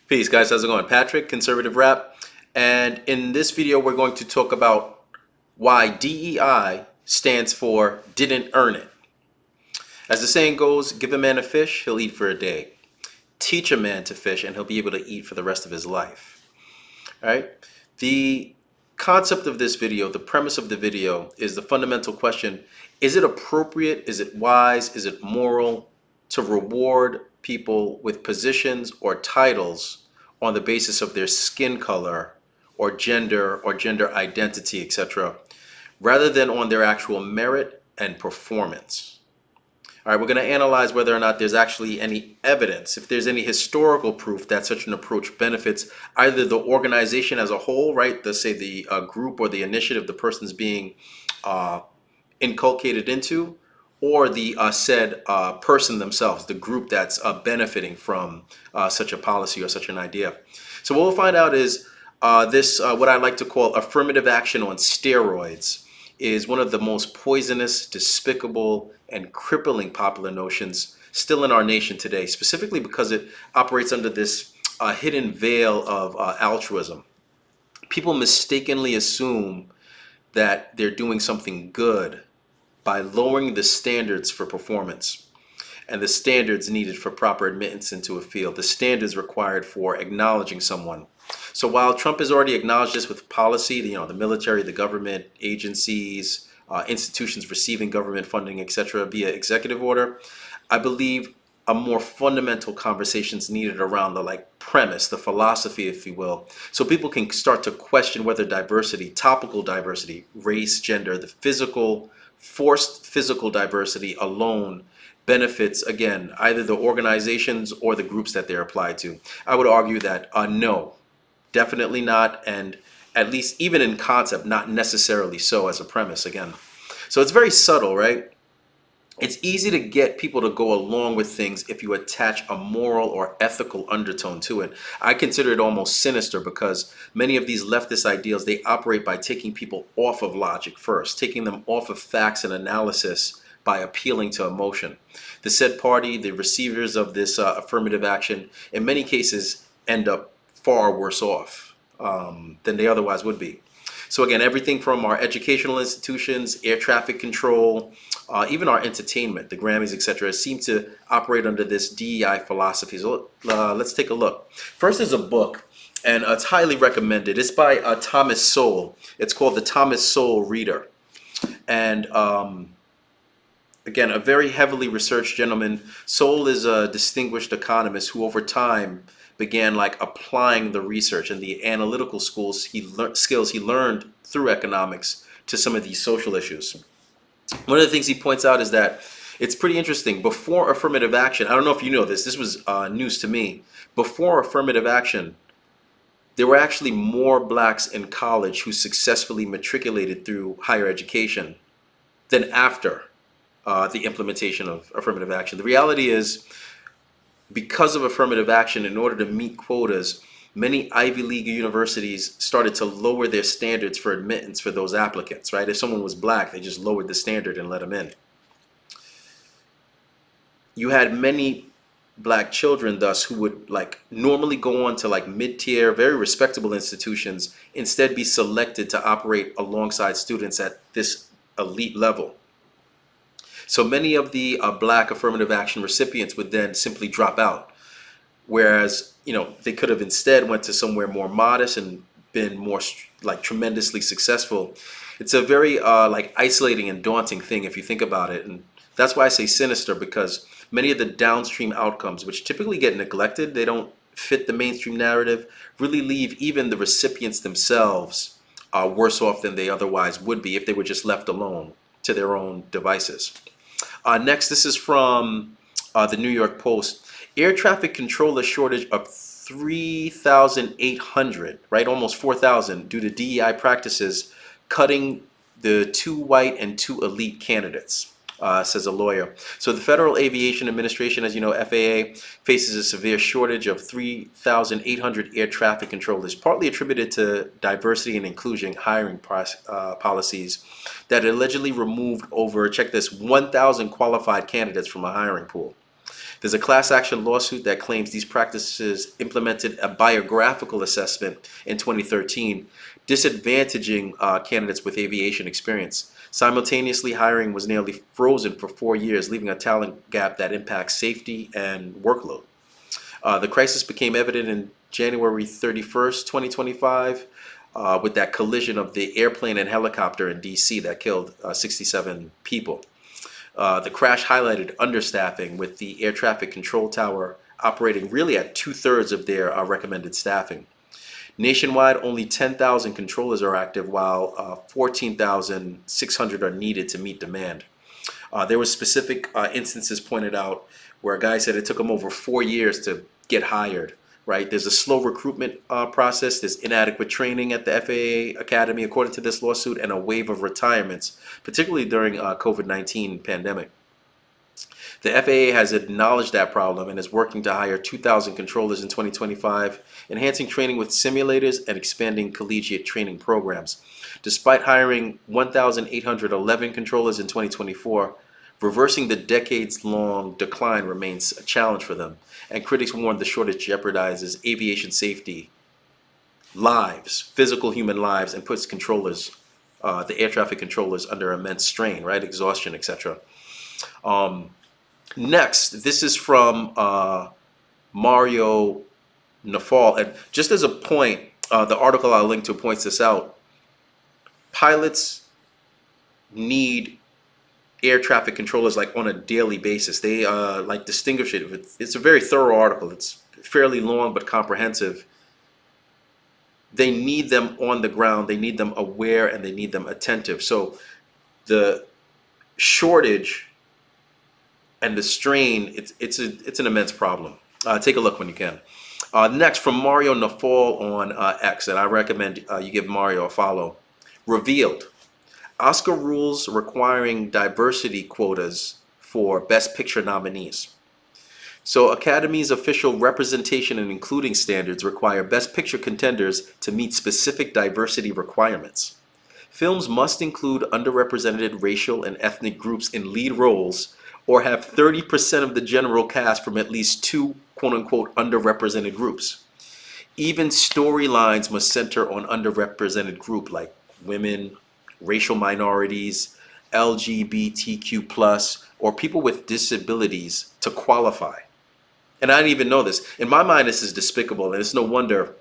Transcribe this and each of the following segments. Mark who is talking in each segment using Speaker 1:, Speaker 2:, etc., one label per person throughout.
Speaker 1: Peace, guys. How's it going? Patrick, Conservative Rap. And in this video, we're going to talk about why DEI stands for didn't earn it. As the saying goes, give a man a fish, he'll eat for a day. Teach a man to fish, and he'll be able to eat for the rest of his life. All right? The concept of this video, the premise of the video, is the fundamental question: is it appropriate, is it wise, is it moral to reward people with positions or titles on the basis of their skin color or gender identity, etc., rather than on their actual merit and performance? All right, we're going to analyze whether or not there's actually any evidence, if there's any historical proof that such an approach benefits either the organization as a whole, right? Let's say the group or the initiative the person's being inculcated into, or the said person themselves, the group that's benefiting from such a policy or such an idea. So what we'll find out is this, what I like to call affirmative action on steroids, is one of the most poisonous, despicable, and crippling popular notions still in our nation today, specifically because it operates under this hidden veil of altruism. People mistakenly assume that they're doing something good by lowering the standards for performance and the standards needed for proper admittance into a field, the standards required for acknowledging someone. So while Trump has already acknowledged this with policy, the military, the government, agencies, institutions receiving government funding, etc., via executive order, I believe a more fundamental conversation is needed around the premise, the philosophy, if you will, so people can start to question whether diversity, topical diversity, race, gender, the forced physical diversity alone benefits, again, either the organizations or the groups that they're applied to. I would argue that no, definitely not, and at least even in concept, not necessarily so as a premise, again. So it's very subtle, right? It's easy to get people to go along with things if you attach a moral or ethical undertone to it. I consider it almost sinister because many of these leftist ideals, they operate by taking people off of logic first, taking them off of facts and analysis by appealing to emotion. The said party, the receivers of this affirmative action, in many cases end up far worse off than they otherwise would be. So again, everything from our educational institutions, air traffic control, even our entertainment, the Grammys, etc., seem to operate under this DEI philosophy. So let's take a look. First is a book, and it's highly recommended. It's by Thomas Sowell. It's called The Thomas Sowell Reader. And again, a very heavily researched gentleman. Sowell is a distinguished economist who over time began applying the research and the analytical skills he learned through economics to some of these social issues. One of the things he points out is that it's pretty interesting. Before affirmative action, I don't know if you know this, this was news to me. Before affirmative action, there were actually more blacks in college who successfully matriculated through higher education than after the implementation of affirmative action. The reality is, because of affirmative action, in order to meet quotas, many Ivy League universities started to lower their standards for admittance for those applicants, right? If someone was black, they just lowered the standard and let them in. You had many black children, thus, who would normally go on to mid-tier, very respectable institutions, instead be selected to operate alongside students at this elite level. So many of the black affirmative action recipients would then simply drop out, whereas they could have instead went to somewhere more modest and been more tremendously successful. It's a very isolating and daunting thing if you think about it, and that's why I say sinister, because many of the downstream outcomes, which typically get neglected, they don't fit the mainstream narrative, really leave even the recipients themselves worse off than they otherwise would be if they were just left alone to their own devices. Next, this is from the New York Post. Air traffic controller shortage of 3,800, right? Almost 4,000 due to DEI practices, cutting the 2 white and 2 elite candidates, says a lawyer. So the Federal Aviation Administration, as you know, FAA, faces a severe shortage of 3,800 air traffic controllers, partly attributed to diversity and inclusion hiring policies that allegedly removed over, check this, 1,000 qualified candidates from a hiring pool. There's a class action lawsuit that claims these practices implemented a biographical assessment in 2013, disadvantaging candidates with aviation experience. Simultaneously, hiring was nearly frozen for 4 years, leaving a talent gap that impacts safety and workload. The crisis became evident in January 31st, 2025, with that collision of the airplane and helicopter in DC that killed 67 people. The crash highlighted understaffing, with the air traffic control tower operating really at two-thirds of their recommended staffing. Nationwide, only 10,000 controllers are active, while 14,600 are needed to meet demand. There were specific instances pointed out where a guy said it took him over 4 years to get hired. Right? There's a slow recruitment process. There's inadequate training at the FAA Academy, according to this lawsuit, and a wave of retirements, particularly during COVID-19 pandemic. The FAA has acknowledged that problem and is working to hire 2,000 controllers in 2025, enhancing training with simulators and expanding collegiate training programs. Despite hiring 1,811 controllers in 2024, reversing the decades-long decline remains a challenge for them, and critics warn the shortage jeopardizes aviation safety, lives, physical human lives, and puts controllers, the air traffic controllers, under immense strain, right? Exhaustion, etc. Next, this is from Mario Nawfal, and just as a point, the article I'll link to points this out. Pilots need air traffic controllers like on a daily basis. They like distinguish it. It's a very thorough article. It's fairly long but comprehensive. They need them on the ground. They need them aware, and they need them attentive. So the shortage and the strain, it's an immense problem. Take a look when you can. Next, from Mario Nawfal on X, and I recommend you give Mario a follow. Revealed. Oscar rules requiring diversity quotas for Best Picture nominees. So Academy's official representation and including standards require Best Picture contenders to meet specific diversity requirements. Films must include underrepresented racial and ethnic groups in lead roles, or have 30% of the general cast from at least two quote-unquote underrepresented groups. Even storylines must center on underrepresented group like women, racial minorities, LGBTQ+, or people with disabilities to qualify. And I didn't even know this. In my mind, this is despicable, and it's no wonder.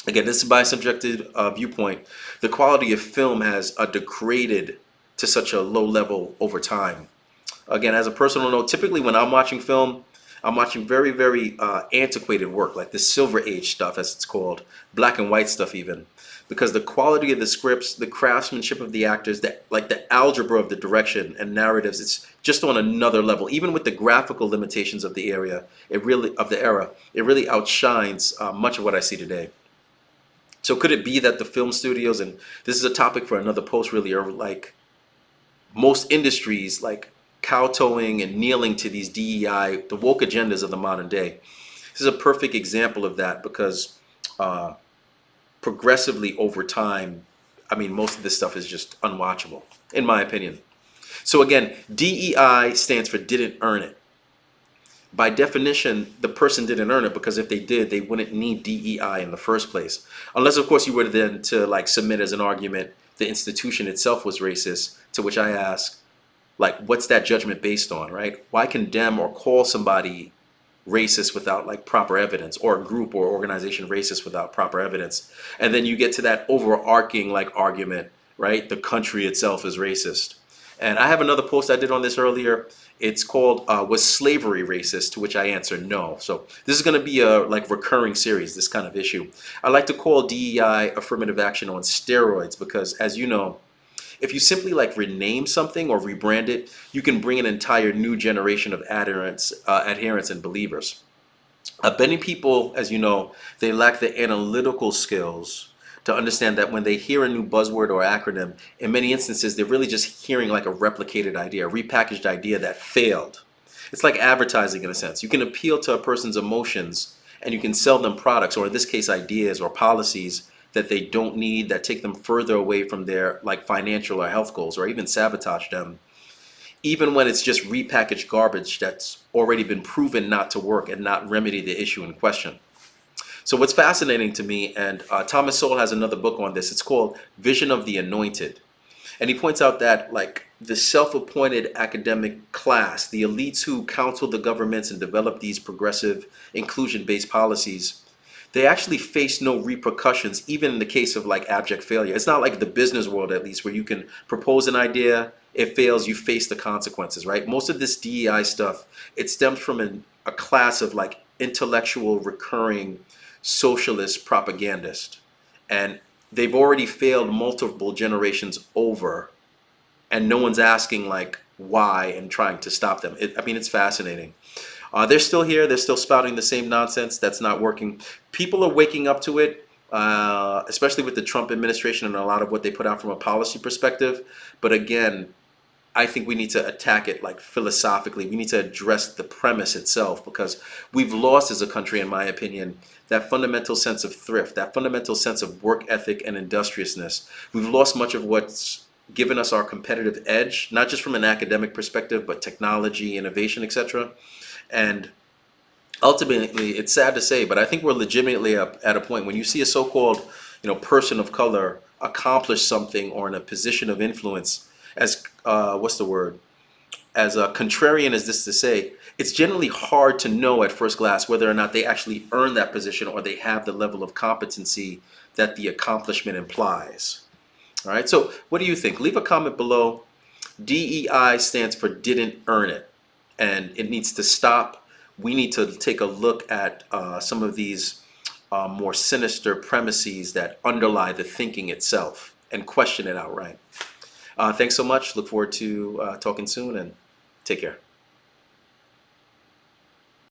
Speaker 1: Again, this is my subjective viewpoint. The quality of film has degraded to such a low level over time. Again, as a personal note, typically when I'm watching film, I'm watching very, very antiquated work, like the Silver Age stuff, as it's called, black and white stuff even. Because the quality of the scripts, the craftsmanship of the actors, like the algebra of the direction and narratives, it's just on another level. Even with the graphical limitations of the era, it really outshines much of what I see today. So could it be that the film studios, and this is a topic for another post really, are like most industries, like kowtowing and kneeling to these DEI, the woke agendas of the modern day? This is a perfect example of that, because progressively over time, I mean, most of this stuff is just unwatchable, in my opinion. So again, DEI stands for didn't earn it. By definition, the person didn't earn it, because if they did, they wouldn't need DEI in the first place. Unless, of course, you were then to like submit as an argument the institution itself was racist, to which I ask, like, what's that judgment based on, right? Why condemn or call somebody racist without like proper evidence, or a group or organization racist without proper evidence? And then you get to that overarching like argument, right? The country itself is racist. And I have another post I did on this earlier. It's called was slavery racist, to which I answer no. So this is going to be a like recurring series, this kind of issue. I like to call DEI affirmative action on steroids, because as you know, if you simply like rename something or rebrand it, you can bring an entire new generation of adherents and believers. Many people, as you know, they lack the analytical skills to understand that when they hear a new buzzword or acronym, in many instances, they're really just hearing like a replicated idea, a repackaged idea that failed. It's like advertising in a sense. You can appeal to a person's emotions, and you can sell them products, or in this case, ideas or policies that they don't need, that take them further away from their like financial or health goals, or even sabotage them. even when it's just repackaged garbage that's already been proven not to work and not remedy the issue in question. So what's fascinating to me, and Thomas Sowell has another book on this, it's called Vision of the Anointed. And he points out that like the self-appointed academic class, the elites who counsel the governments and develop these progressive inclusion-based policies, they actually face no repercussions, even in the case of like abject failure. It's not like the business world, at least, where you can propose an idea, it fails, you face the consequences, right? Most of this DEI stuff, it stems from a class of like intellectual recurring socialist propagandists. And they've already failed multiple generations over, and no one's asking like why and trying to stop them. I mean, it's fascinating. They're still here. They're still spouting the same nonsense that's not working. People are waking up to it, especially with the Trump administration and a lot of what they put out from a policy perspective. But again, I think we need to attack it like philosophically. We need to address the premise itself, because we've lost as a country, in my opinion, that fundamental sense of thrift, that fundamental sense of work ethic and industriousness. We've lost much of what's given us our competitive edge, not just from an academic perspective, but technology, innovation, etc. And ultimately, it's sad to say, but I think we're legitimately at a point when you see a so-called, person of color accomplish something or in a position of influence, as what's the word? As contrarian as this to say, it's generally hard to know at first glance whether or not they actually earn that position or they have the level of competency that the accomplishment implies. All right. So, what do you think? Leave a comment below. DEI stands for didn't earn it, and it needs to stop. We need to take a look at some of these more sinister premises that underlie the thinking itself and question it outright. Thanks so much. Look forward to talking soon, and take care.